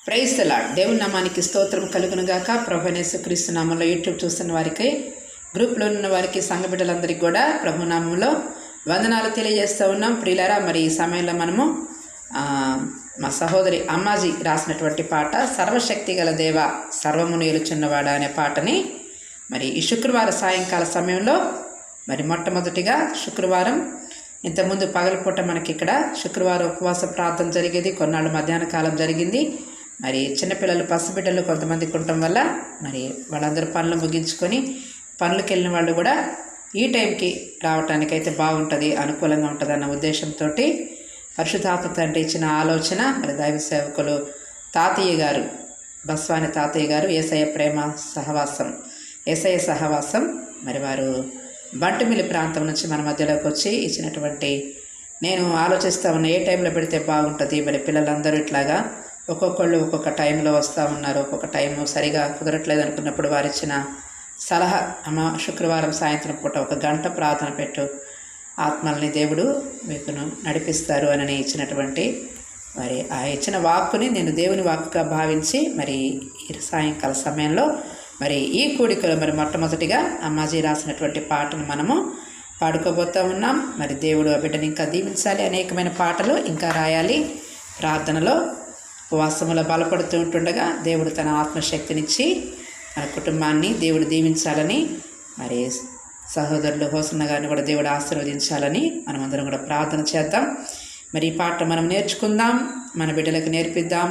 Praise the lord. దేవుని నామానికి స్తోత్రం కలుగును గాక. ప్రభువైన యేసుక్రీస్తు నామంలో యూట్యూబ్ చూస్తున్న వారికి, గ్రూప్లో ఉన్న వారికి, సంఘ బిడ్డలందరికీ కూడా ప్రభు నామంలో వందనాలు తెలియజేస్తూ ఉన్నాం. ప్రియులారా, మరి ఈ సమయంలో మనము మా సహోదరి అమ్మాజీ రాసినటువంటి పాట సర్వశక్తి గల దేవ సర్వమును ఏలుచున్నవాడా అనే పాటని మరి ఈ శుక్రవారం సాయంకాల సమయంలో మరి మొట్టమొదటిగా శుక్రవారం ఇంతకుముందు పగలపూట మనకి ఇక్కడ శుక్రవారం ఉపవాస ప్రార్థన జరిగేది, కొన్నాళ్ళు మధ్యాహ్న కాలం జరిగింది. మరి చిన్నపిల్లలు పసిబిడ్డలు కొంతమంది ఉండటం వల్ల మరి వాళ్ళందరూ పనులు ముగించుకొని పనులకు వెళ్ళిన వాళ్ళు కూడా ఈ టైంకి రావటానికైతే బాగుంటుంది, అనుకూలంగా ఉంటుంది అన్న ఉద్దేశంతో పరిశుద్ధాత్మ తండ్రి ఇచ్చిన ఆలోచన మరి దైవ సేవకులు తాతయ్య గారు, బస్వాని తాతయ్య గారు, యేసయ్య ప్రేమ సహవాసం, యేసయ్య సహవాసం మరి వారు బంటుమిల్లి ప్రాంతం నుంచి మన మధ్యలోకి వచ్చి ఇచ్చినటువంటి, నేను ఆలోచిస్తూ ఉన్న ఏ టైంలో పెడితే బాగుంటుంది. మరి పిల్లలందరూ ఇట్లాగా ఒక్కొక్కళ్ళు ఒక్కొక్క టైంలో వస్తూ ఉన్నారు, ఒక్కొక్క టైము సరిగా కుదరట్లేదు అనుకున్నప్పుడు వారు ఇచ్చిన సలహా, అమ్మ శుక్రవారం సాయంత్రం పూట 1 గంట ప్రార్థన పెట్టు, ఆత్మల్ని దేవుడు మీకును నడిపిస్తారు అని ఇచ్చినటువంటి మరి ఆ ఇచ్చిన వాక్కుని నేను దేవుని వాక్కుగా భావించి మరి ఈ సాయంకాల సమయంలో మరి ఈ కూడికలో మరి మొట్టమొదటిగా అమ్మాజీ రాసినటువంటి పాటను మనము పాడుకోబోతూ ఉన్నాం. మరి దేవుడు ఆ బిడ్డని ఇంకా దీవించాలి, అనేకమైన పాటలు ఇంకా రాయాలి, ప్రార్థనలో ఉపవాసములో బలపడుతూ ఉంటుండగా దేవుడు తన ఆత్మశక్తినిచ్చి మన కుటుంబాన్ని దేవుడు దీవించాలని, మరి సహోదరులు హోసన్న గారిని కూడా దేవుడు ఆశీర్వదించాలని మనమందరం కూడా ప్రార్థన చేద్దాం. మరి ఈ పాట మనం నేర్చుకుందాం, మన బిడ్డలకు నేర్పిద్దాం,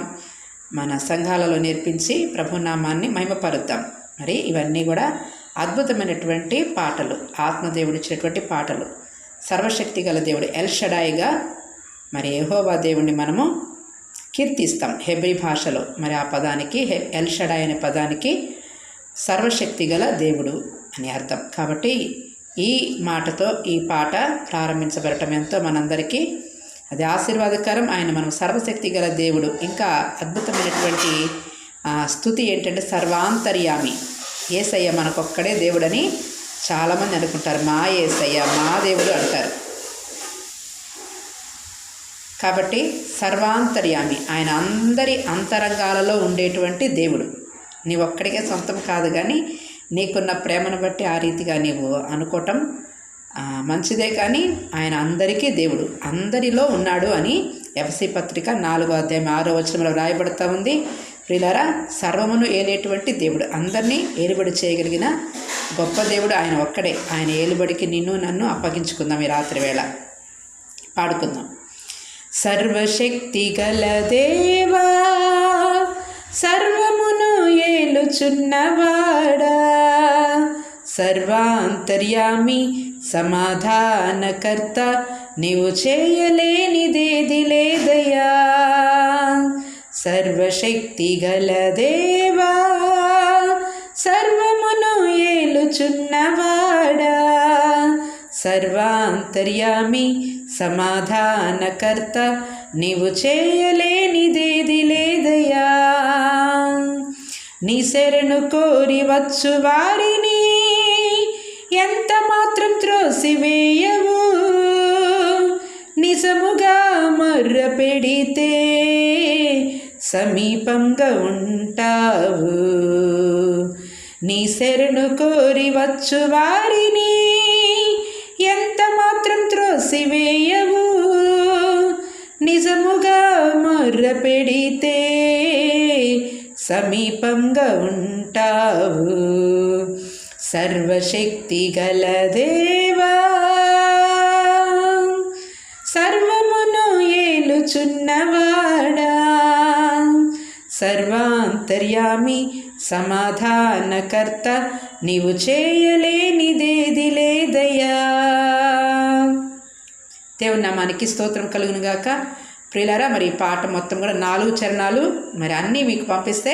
మన సంఘాలలో నేర్పించి ప్రభునామాన్ని మహిమపరుద్దాం. మరి ఇవన్నీ కూడా అద్భుతమైనటువంటి పాటలు, ఆత్మదేవుడు ఇచ్చినటువంటి పాటలు. సర్వశక్తి గల దేవుడు ఎల్ షడాయిగా మరి యెహోవా దేవుణ్ణి మనము కీర్తిస్తాం హెబ్రీ భాషలో. మరి ఆ పదానికి ఎల్ షడాయ్ అనే పదానికి సర్వశక్తి గల దేవుడు అని అర్థం. కాబట్టి ఈ మాటతో ఈ పాట ప్రారంభించబడటం ఎంతో మనందరికీ అది ఆశీర్వాదకరం. ఆయన మనం సర్వశక్తి గల దేవుడు. ఇంకా అద్భుతమైనటువంటి స్తుతి ఏంటంటే సర్వాంతర్యామి. యేసయ్య మనకొక్కడే దేవుడని చాలామంది అనుకుంటారు, మా యేసయ్య మా దేవుడు అంటారు. కాబట్టి సర్వాంతర్యామి, ఆయన అందరి అంతరంగాలలో ఉండేటువంటి దేవుడు. నీ ఒక్కడికే సొంతం కాదు, కానీ నీకున్న ప్రేమను బట్టి ఆ రీతిగా నీవు అనుకోవటం మంచిదే. కానీ ఆయన అందరికీ దేవుడు, అందరిలో ఉన్నాడు అని ఎఫెసీ పత్రిక 4వ అధ్యాయం 6వ వచనంలో రాయబడుతూ ఉంది. ప్రియులారా, సర్వమును ఏలేటువంటి దేవుడు, అందరినీ ఏలుబడి చేయగలిగిన గొప్ప దేవుడు ఆయన ఒక్కడే. ఆయన ఏలుబడికి నిన్ను నన్ను అప్పగించుకుందాం. ఈ రాత్రి వేళ పాడుకుందాం. సర్వశక్తి గల దేవా సర్వమును ఏలుచున్నవాడా, సర్వాంతర్యామి సమాధానకర్త, నీవు చేయలేనిదేది లేదయ్యా. సర్వశక్తి గల దేవా సర్వమును ఏలుచున్నవాడా, సర్వాంతర్యామి సమాధానకర్త, నీవు చేయలేనిదేది లేదయ్యా. నీ శరణు కోరి వచ్చు వారిని ఎంత మాత్రం త్రోసివేయవు, నిజముగా మొర్ర పెడితే సమీపంగా ఉంటావు. నీ శరణు కోరి వచ్చు వారిని ఎంత మాత్రం త్రోసివేయవు, నిజముగా మొర్ర పెడితే సమీపంగా ఉంటావు. సర్వశక్తి గల దేవా సర్వమును ఏలుచున్నవాడా, సర్వాంతర్యామి సమాధానకర్త, నీవు చేయలేనిదేది లేదయ్యా. దేవుని నామానికి స్తోత్రం కలుగును గాక. ప్రియులారా, మరి ఈ పాట మొత్తం కూడా 4 చరణాలు మరి అన్నీ మీకు పంపిస్తే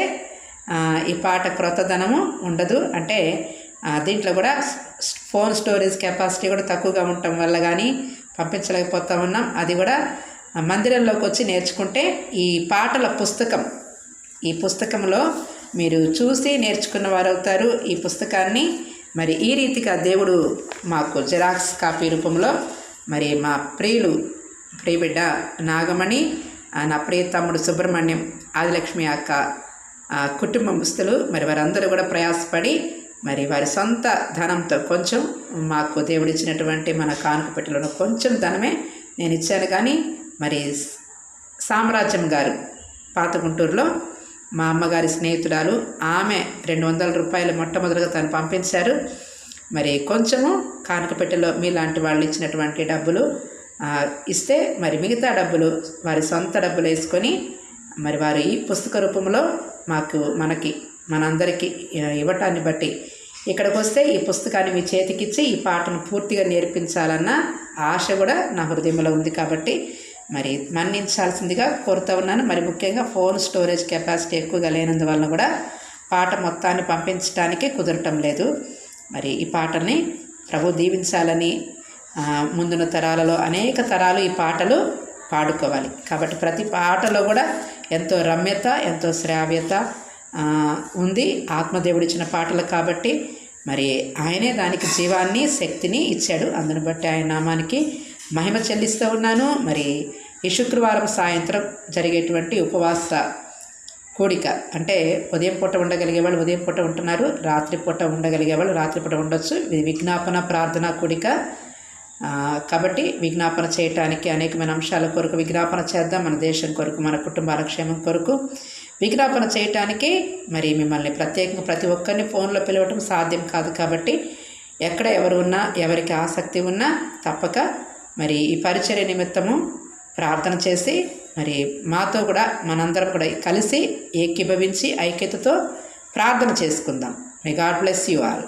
ఈ పాట క్రొత్తదనము ఉండదు. అంటే దీంట్లో కూడా ఫోన్ స్టోరేజ్ కెపాసిటీ కూడా తక్కువగా ఉండటం వల్ల కానీ పంపించలేకపోతా ఉన్నాం. అది కూడా మందిరంలోకి వచ్చి నేర్చుకుంటే ఈ పాటల పుస్తకం, ఈ పుస్తకంలో మీరు చూసి నేర్చుకున్న వారు అవుతారు. ఈ పుస్తకాన్ని మరి ఈ రీతిగా దేవుడు మాకు జిరాక్స్ కాపీ రూపంలో మరి మా ప్రియుబిడ్డ నాగమణి నా ప్రియ తమ్ముడు సుబ్రహ్మణ్యం, ఆదిలక్ష్మి అక్క కుటుంబస్తులు మరి వారందరూ కూడా ప్రయాసపడి మరి వారి సొంత ధనంతో కొంచెం మాకు దేవుడిచ్చినటువంటి మన కానుక పెట్టెలో కొంచెం ధనమే నేను ఇచ్చాను. కానీ మరి సామ్రాజ్యం గారు పాత గుంటూరులో మా అమ్మగారి స్నేహితురాలు, ఆమె 200 రూపాయలు మొట్టమొదటిగా తను పంపించారు. మరి కొంచెము కానుక పెట్టెలో మీలాంటి వాళ్ళు ఇచ్చినటువంటి డబ్బులు ఇస్తే మరి మిగతా డబ్బులు వారి సొంత డబ్బులు వేసుకొని మరి వారు ఈ పుస్తక రూపంలో మనందరికీ ఇవ్వటాన్ని బట్టి ఇక్కడికి వస్తే ఈ పుస్తకాన్ని మీ చేతికిచ్చి ఈ పాటను పూర్తిగా నేర్పించాలన్న ఆశ కూడా నా హృదయంలో ఉంది. కాబట్టి మరి మన్నించాల్సిందిగా కోరుతూ ఉన్నాను. మరి ముఖ్యంగా ఫోన్ స్టోరేజ్ కెపాసిటీ ఎక్కువగా లేనందువలన కూడా పాట మొత్తాన్ని పంపించడానికి కుదరటం లేదు. మరి ఈ పాటల్ని ప్రభు దీవించాలని, ముందున్న తరాలలో అనేక తరాలు ఈ పాటలు పాడుకోవాలి. కాబట్టి ప్రతి పాటలో కూడా ఎంతో రమ్యత, ఎంతో శ్రావ్యత ఉంది. ఆత్మదేవుడు ఇచ్చిన పాటలు కాబట్టి మరి ఆయనే దానికి జీవాన్ని, శక్తిని ఇచ్చాడు. అందును బట్టి ఆయన నామానికి మహిమ చెల్లిస్తూ ఉన్నాను. మరి ఈ శుక్రవారం సాయంత్రం జరిగేటువంటి ఉపవాస కూడిక అంటే ఉదయం పూట ఉండగలిగే వాళ్ళు ఉదయం పూట ఉంటున్నారు, రాత్రిపూట ఉండగలిగే వాళ్ళు రాత్రిపూట ఉండొచ్చు. ఇది విజ్ఞాపన ప్రార్థనా కూడిక కాబట్టి విజ్ఞాపన చేయటానికి అనేకమైన అంశాల కొరకు విజ్ఞాపన చేద్దాం. మన దేశం కొరకు, మన కుటుంబాల క్షేమం కొరకు విజ్ఞాపన చేయటానికి మరి మిమ్మల్ని ప్రత్యేకంగా ప్రతి ఒక్కరిని ఫోన్లో పిలవటం సాధ్యం కాదు. కాబట్టి ఎక్కడ ఎవరు ఉన్నా, ఎవరికి ఆసక్తి ఉన్నా తప్పక మరి ఈ పరిచర్య నిమిత్తము ప్రార్థన చేసి మరి మాతో కూడా మనందరం కూడా కలిసి ఏకీభవించి ఐక్యతతో ప్రార్థన చేసుకుందాం. May God bless you all.